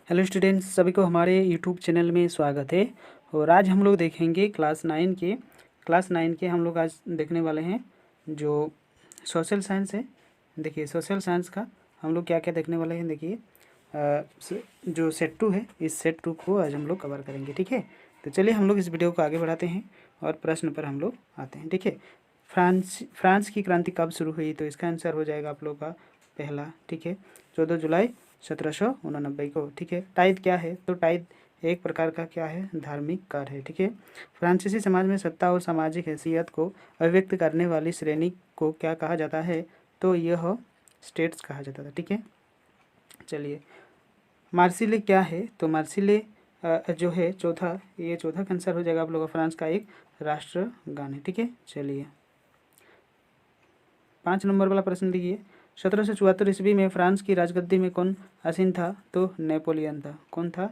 Hello students, सभी को हमारे यूट्यूब चैनल में स्वागत है। और आज हम लोग देखेंगे क्लास 9 के हम लोग आज देखने वाले हैं जो सोशल साइंस है। देखिए सोशल साइंस का हम लोग क्या क्या देखने वाले हैं। देखिए जो सेट 2 है, इस सेट 2 को आज हम लोग कवर करेंगे। ठीक है, तो चलिए हम लोग इस वीडियो को आगे बढ़ाते हैं और प्रश्न पर हम लोग आते हैं। ठीक है, फ्रांस की क्रांति कब शुरू हुई? तो इसका आंसर हो जाएगा आप लोग का पहला। ठीक है, 14 जुलाई 1789 को। ठीक है, टाइद क्या है? तो टाइद एक प्रकार का क्या है? धार्मिक कार्य है। ठीक है, फ्रांसीसी समाज में सत्ता और सामाजिक हैसियत को अभिव्यक्त करने वाली श्रेणी को क्या कहा जाता है? तो यह स्टेट्स कहा जाता था। ठीक है, चलिए मार्सिले क्या है? तो मार्सिले जो है चौथा का आंसर हो जाएगा आप लोग का फ्रांस का एक राष्ट्रगान है। ठीक है, चलिए 5 नंबर वाला प्रश्न देखिए, 1774 ईस्वी में फ्रांस की राजगद्दी में कौन आसीन था? तो नेपोलियन था। कौन था?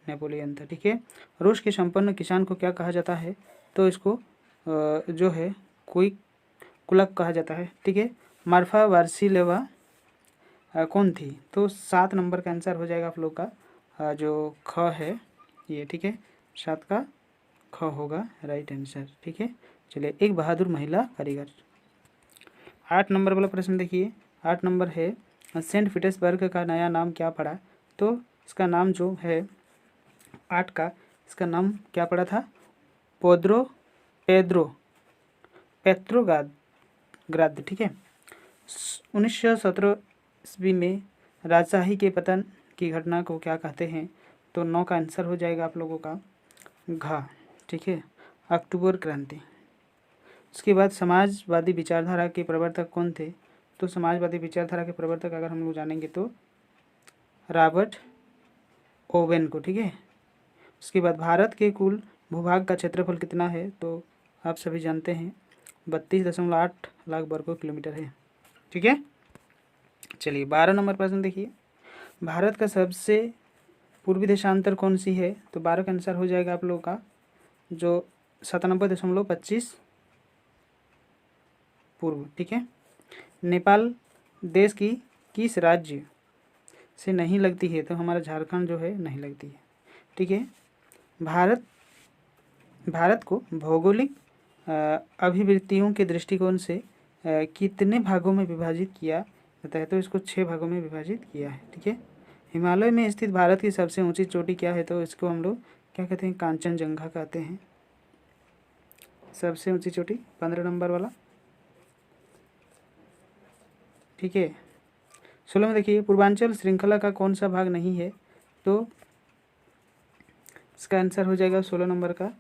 नेपोलियन था। ठीक है, रूस के संपन्न किसान को क्या कहा जाता है? तो इसको जो है कोई कुलक कहा जाता है। ठीक है, मार्फा वार्सिलेवा कौन थी? तो 7 नंबर का आंसर हो जाएगा आप लोग का जो ख है ये। ठीक है, 7 का ख होगा राइट आंसर। ठीक है, चलिए एक बहादुर महिला कारीगर। 8 नंबर वाला प्रश्न देखिए, 8 नंबर है सेंट पीटर्सबर्ग का नया नाम क्या पड़ा? तो इसका नाम जो है 8 का, इसका नाम क्या पड़ा था? पोद्रो पेद्रो पेट्रोग्राद ग्राद। ठीक है, 1917 ईस्वी में राजशाही के पतन की घटना को क्या कहते हैं? तो 9 का आंसर हो जाएगा आप लोगों का घा। ठीक है, अक्टूबर क्रांति। उसके बाद समाजवादी विचारधारा के प्रवर्तक कौन थे? तो समाजवादी विचारधारा के प्रवर्तक अगर हम लोग जानेंगे तो रॉबर्ट ओवेन को। ठीक है, उसके बाद भारत के कुल भूभाग का क्षेत्रफल कितना है? तो आप सभी जानते हैं 32.8 लाख वर्ग किलोमीटर है। ठीक है, चलिए 12 नंबर प्रश्न देखिए, भारत का सबसे पूर्वी देशांतर कौन सी है? तो 12 का आंसर हो जाएगा आप लोगों का जो 97.25 पूर्व। ठीक है, नेपाल देश की किस राज्य से नहीं लगती है? तो हमारा झारखंड जो है नहीं लगती है। ठीक है, भारत भारत को भौगोलिक अभिवृत्तियों के दृष्टिकोण से कितने भागों में विभाजित किया जाता है? तो इसको 6 भागों में विभाजित किया है। ठीक है, हिमालय में स्थित भारत की सबसे ऊंची चोटी क्या है? तो इसको हम लोग क्या कहते हैं? कांचनजंगा कहते हैं। सबसे ऊंची चोटी 15 नंबर वाला। ठीक है, 16 में देखिए, पूर्वांचल श्रृंखला का कौन सा भाग नहीं है? तो इसका आंसर हो जाएगा 16 नंबर का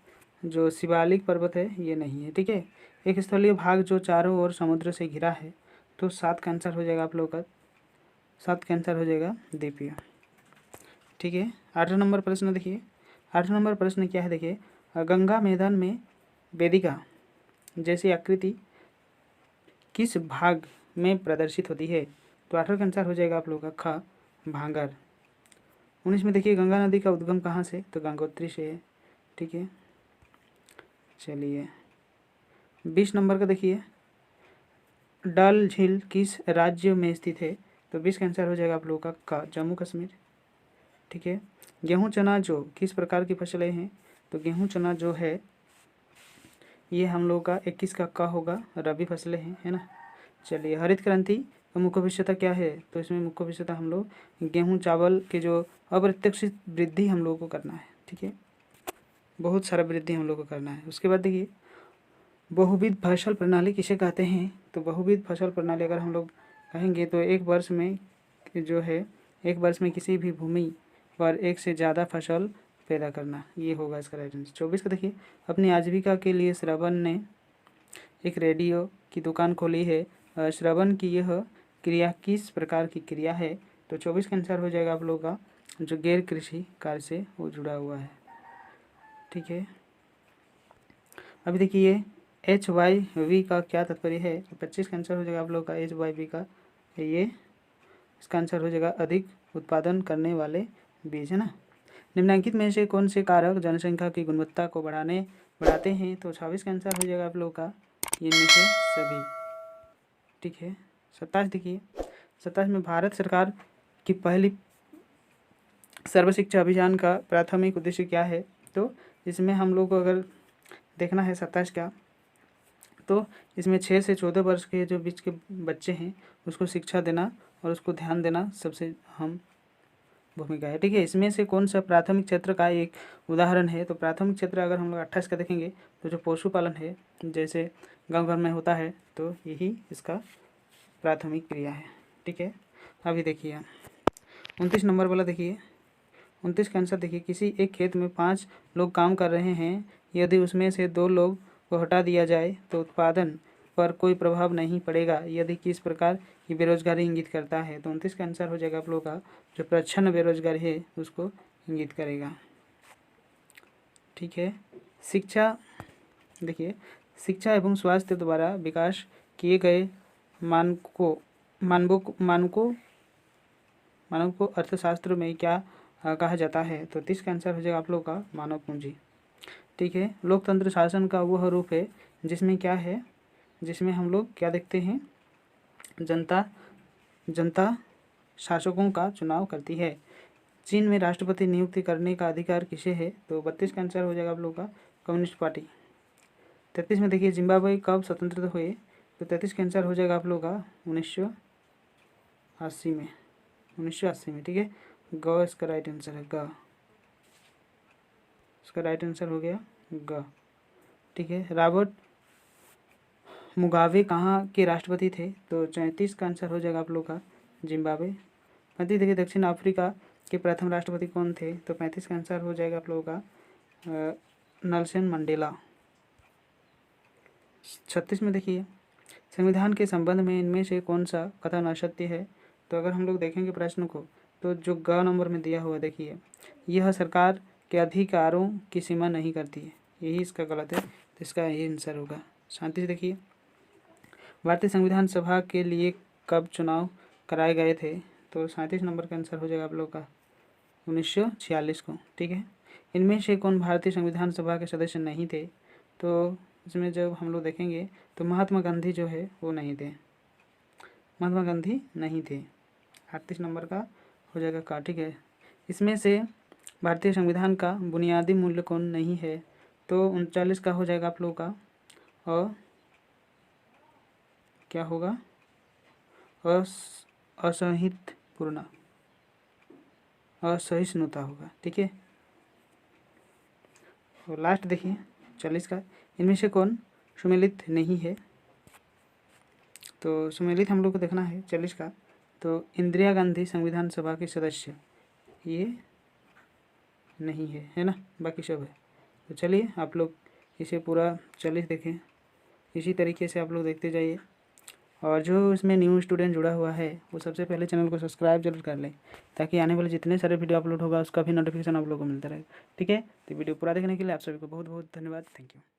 जो शिवालिक पर्वत है ये नहीं है। ठीक है, एक स्थलीय भाग जो चारों ओर समुद्र से घिरा है। तो 7 का आंसर हो जाएगा आप लोग का 7 का आंसर हो जाएगा द्वीपीय। ठीक है, 8 नंबर प्रश्न देखिए, 8 नंबर प्रश्न क्या है? देखिए गंगा मैदान में वेदिका जैसी आकृति किस भाग में प्रदर्शित होती है? तो 8 का आंसर हो जाएगा आप लोग का ख भांगर। 19 में देखिए, गंगा नदी का उद्गम कहाँ से? तो गंगोत्री से है। ठीक है, चलिए 20 नंबर का देखिए, डल झील किस राज्य में स्थित है? तो 20 का आंसर हो जाएगा आप लोगों का जम्मू कश्मीर। ठीक है, गेहूँ चना जौ किस प्रकार की फसलें हैं? तो गेहूँ चना जो है ये हम लोग का 21 का होगा रबी फसलें हैं, है ना। चलिए हरित क्रांति का मुख्य विषयता क्या है? तो इसमें मुख्य विषयता हम लोग गेहूँ चावल के जो अप्रत्याशित वृद्धि हम लोगों को करना है। ठीक है, बहुत सारा वृद्धि हम लोग को करना है। उसके बाद देखिए, बहुविध फसल प्रणाली किसे कहते हैं? तो बहुविध फसल प्रणाली अगर हम लोग कहेंगे तो एक वर्ष में जो है एक वर्ष में किसी भी भूमि पर एक से ज़्यादा फसल पैदा करना, ये होगा इसका राइट आंसर। 24 का देखिए, अपनी आजीविका के लिए श्रवण ने एक रेडियो की दुकान खोली है। श्रवण की यह क्रिया किस प्रकार की क्रिया है? तो 24 का आंसर हो जाएगा आप लोगों का जो गैर कृषि कार्य से वो जुड़ा हुआ है। ठीक है, अभी देखिए HYV का क्या तात्पर्य है? तो 25 का आंसर हो जाएगा आप लोग का HYV का ये इसका आंसर हो जाएगा अधिक उत्पादन करने वाले बीज, है ना। निम्नलिखित में से कौन से कारक जनसंख्या की गुणवत्ता को बढ़ाते हैं? तो 26 का आंसर हो जाएगा आप लोग का इनमें से सभी। ठीक है, 27 देखिए, 27 में भारत सरकार की पहली सर्व शिक्षा अभियान का प्राथमिक उद्देश्य क्या है, तो इसमें हम लोग को अगर देखना है 27 का, तो इसमें 6 से 14 वर्ष के जो बीच के बच्चे हैं उसको शिक्षा देना और उसको ध्यान देना सबसे अहम भूमिका है। ठीक है, इसमें से कौन सा प्राथमिक क्षेत्र का एक उदाहरण है, तो प्राथमिक क्षेत्र अगर हम लोग 28 का देखेंगे तो जो पशुपालन है, जैसे गांव घर में होता है, तो यही इसका प्राथमिक क्रिया है। ठीक है, अभी देखिए 29 नंबर वाला देखिए, 29 का आंसर देखिए, किसी एक खेत में 5 लोग काम कर रहे हैं, यदि उसमें से 2 लोग को हटा दिया जाए तो उत्पादन पर कोई प्रभाव नहीं पड़ेगा, यदि किस प्रकार की बेरोजगारी इंगित करता है। तो 29 का आंसर हो जाएगा आप लोगों का जो प्रच्छन्न बेरोजगारी है उसको इंगित करेगा। ठीक है, शिक्षा देखिए, शिक्षा एवं स्वास्थ्य द्वारा विकास किए गए मानव को अर्थशास्त्र में क्या कहा जाता है, तो 30 का आंसर हो जाएगा आप लोग का मानव पूंजी। ठीक है, लोकतंत्र शासन का वह रूप है जिसमें क्या है, जिसमें हम लोग क्या देखते हैं, जनता शासकों का चुनाव करती है। चीन में राष्ट्रपति नियुक्ति करने का अधिकार किसे है, तो 32 का आंसर हो जाएगा आप लोग का कम्युनिस्ट पार्टी। 33 में देखिए, जिम्बाब्वे कब स्वतंत्र हुए, तो 33 का आंसर हो जाएगा आप लोग का 1980 में, 1980 में। ठीक है, ग इसका राइट आंसर है, ग इसका राइट आंसर हो गया ग। ठीक है, रॉबर्ट मुगाबे कहाँ के राष्ट्रपति थे, तो 34 का आंसर हो जाएगा आप लोग का जिम्बाब्वे। 35 देखिए, दक्षिण अफ्रीका के प्रथम राष्ट्रपति कौन थे, तो 35 का आंसर हो जाएगा आप लोगों का नेल्सन मंडेला। 36 में देखिए, संविधान के संबंध में इनमें से कौन सा कथन असत्य है, तो अगर हम लोग देखेंगे प्रश्न को, तो जो ग नंबर में दिया हुआ देखिए, यह सरकार के अधिकारों की सीमा नहीं करती है, यही इसका गलत है, तो इसका यही आंसर होगा। 37 देखिए, भारतीय संविधान सभा के लिए कब चुनाव कराए गए थे, तो 37 नंबर का आंसर हो जाएगा आप लोग का 1946 को। ठीक है, इनमें से कौन भारतीय संविधान सभा के सदस्य नहीं थे, तो इसमें जब हम लोग देखेंगे तो महात्मा गांधी जो है वो नहीं थे, महात्मा गांधी नहीं थे। 38 नंबर का हो जाएगा का। ठीक है, इसमें से भारतीय संविधान का बुनियादी मूल्य कौन नहीं है, तो 39 का हो जाएगा आप लोगों का, और क्या होगा, असहिष्णुता होगा। ठीक है, और लास्ट देखिए 40 का, इनमें से कौन सुमेलित नहीं है, तो सुमेलित हम लोग को देखना है 40 का, तो इंदिरा गांधी संविधान सभा के सदस्य ये नहीं है ना, बाकी सब है। तो चलिए आप लोग इसे पूरा 40 देखें, इसी तरीके से आप लोग देखते जाइए, और जो इसमें न्यू स्टूडेंट जुड़ा हुआ है वो सबसे पहले चैनल को सब्सक्राइब जरूर कर लें, ताकि आने वाले जितने सारे वीडियो अपलोड होगा उसका भी नोटिफिकेशन आप लोगों को मिलता रहेगा। ठीक है, तो वीडियो पूरा देखने के लिए आप सभी को बहुत बहुत धन्यवाद, थैंक यू।